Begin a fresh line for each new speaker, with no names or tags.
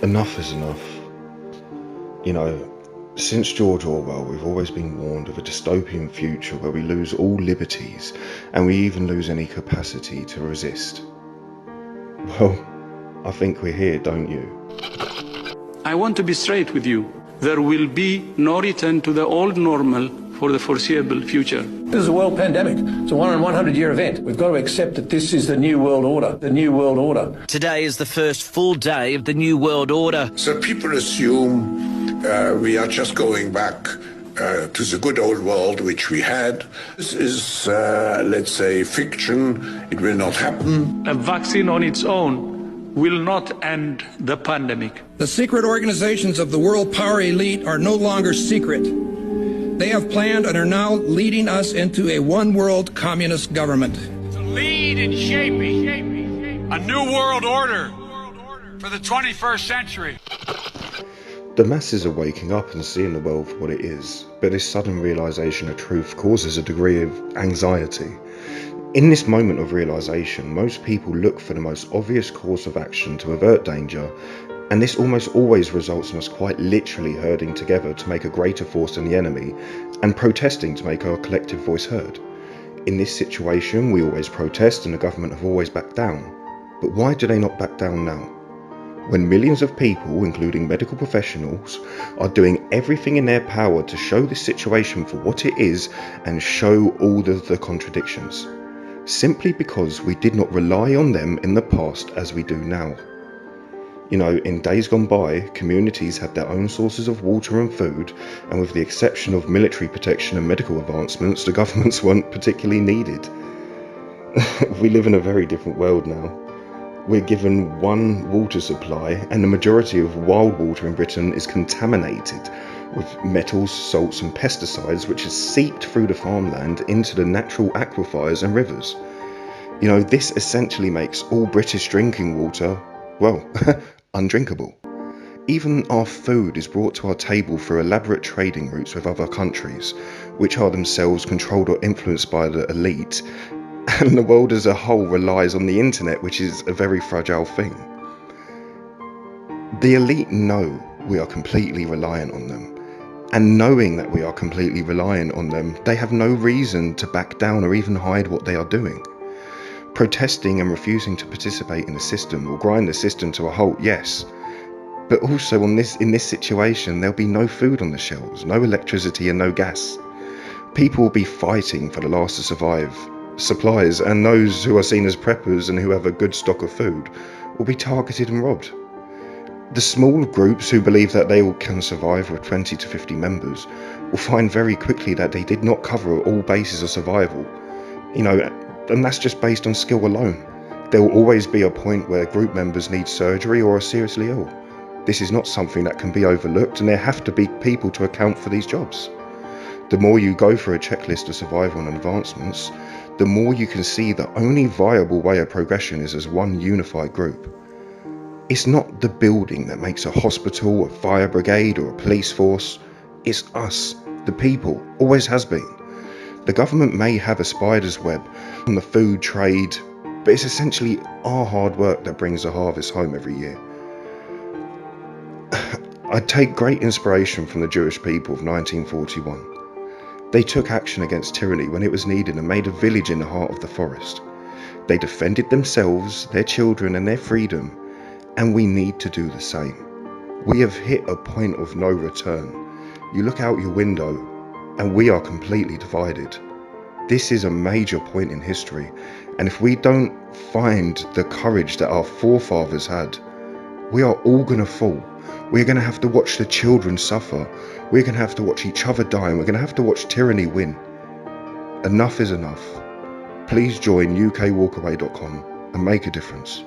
Enough is enough. You know, since George Orwell, we've always been warned of a dystopian future where we lose all liberties and we even lose any capacity to resist. Well, I think we're here, don't you?
I want to be straight with you. There will be no return to the old normal for the foreseeable future.
This is a world pandemic. It's a 1 in 100 year event. We've got to accept that this is the new world order. The new world order.
Today is the first full day of the new world order.
So people assume we are just going back to the good old world which we had. This is, let's say, fiction. It will not happen.
A vaccine on its own will not end the pandemic.
The secret organizations of the world power elite are no longer secret. They have planned and are now leading us into a one-world communist government.
To lead in shaping a new world order for the 21st century.
The masses are waking up and seeing the world for what it is, but this sudden realisation of truth causes a degree of anxiety. In this moment of realisation, most people look for the most obvious course of action to avert danger, and this almost always results in us quite literally herding together to make a greater force than the enemy, and protesting to make our collective voice heard. In this situation, we always protest and the government have always backed down. But why do they not back down now? When millions of people, including medical professionals, are doing everything in their power to show this situation for what it is and show all of the contradictions, simply because we did not rely on them in the past as we do now. You know, in days gone by, communities had their own sources of water and food, and with the exception of military protection and medical advancements, the governments weren't particularly needed. We live in a very different world now. We're given one water supply, and the majority of wild water in Britain is contaminated with metals, salts and pesticides which has seeped through the farmland into the natural aquifers and rivers. You know, this essentially makes all British drinking water, well, undrinkable. Even our food is brought to our table through elaborate trading routes with other countries, which are themselves controlled or influenced by the elite, and the world as a whole relies on the internet, which is a very fragile thing. The elite know we are completely reliant on them, and knowing that we are completely reliant on them, they have no reason to back down or even hide what they are doing. Protesting and refusing to participate in the system will grind the system to a halt, yes, but also in this situation there'll be no food on the shelves, no electricity and no gas. People will be fighting for the last to survive. Supplies and those who are seen as preppers and who have a good stock of food will be targeted and robbed. The small groups who believe that they can survive with 20 to 50 members will find very quickly that they did not cover all bases of survival. You know, and that's just based on skill alone. There will always be a point where group members need surgery or are seriously ill. This is not something that can be overlooked, and there have to be people to account for these jobs. The more you go through a checklist of survival and advancements, the more you can see the only viable way of progression is as one unified group. It's not the building that makes a hospital, a fire brigade or a police force. It's us, the people, always has been. The government may have a spider's web on the food trade, but it's essentially our hard work that brings the harvest home every year. I take great inspiration from the Jewish people of 1941. They took action against tyranny when it was needed and made a village in the heart of the forest. They defended themselves, their children and their freedom, and we need to do the same. We have hit a point of no return. You look out your window and we are completely divided. This is a major point in history, and if we don't find the courage that our forefathers had, we are all going to fall. We're going to have to watch the children suffer. We're going to have to watch each other die, and we're going to have to watch tyranny win. Enough is enough. Please join UK-WalkAway.com and make a difference.